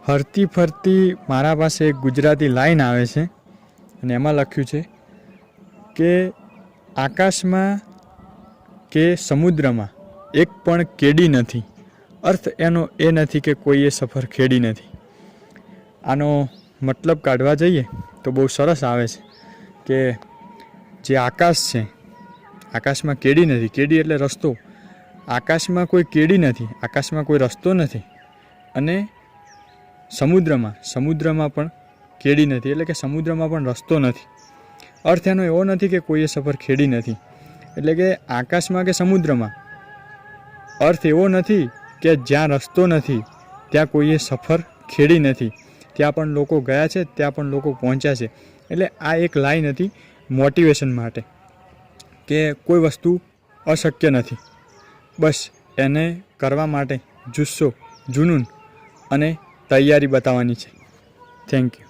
ફરતી ફરતી મારા પાસે એક ગુજરાતી લાઈન આવે છે અને એમાં લખ્યું છે કે આકાશમાં કે સમુદ્રમાં એક પણ કેડી નથી. અર્થ એનો એ નથી કે કોઈએ સફર ખેડી નથી. આનો મતલબ કાઢવા જઈએ તો બહુ સરસ આવે છે કે જે આકાશ છે, આકાશમાં કેડી નથી. કેડી એટલે રસ્તો. આકાશમાં કોઈ કેડી નથી, આકાશમાં કોઈ રસ્તો નથી. અને સમુદ્રમાં પણ કેડી નથી, એટલે કે સમુદ્રમાં પણ રસ્તો નથી. અર્થ એનો એવો નથી કે કોઈએ સફર ખેડી નથી. એટલે કે આકાશમાં કે સમુદ્રમાં અર્થ એવો નથી કે જ્યાં રસ્તો નથી ત્યાં કોઈએ સફર ખેડી નથી. ત્યાં પણ લોકો ગયા છે, ત્યાં પણ લોકો પહોંચ્યા છે. એટલે આ એક લાઈન હતી મોટિવેશન માટે કે કોઈ વસ્તુ અશક્ય નથી. બસ એને કરવા માટે જુસ્સો, જુનૂન અને તૈયારી બતાવવાની છે. Thank you.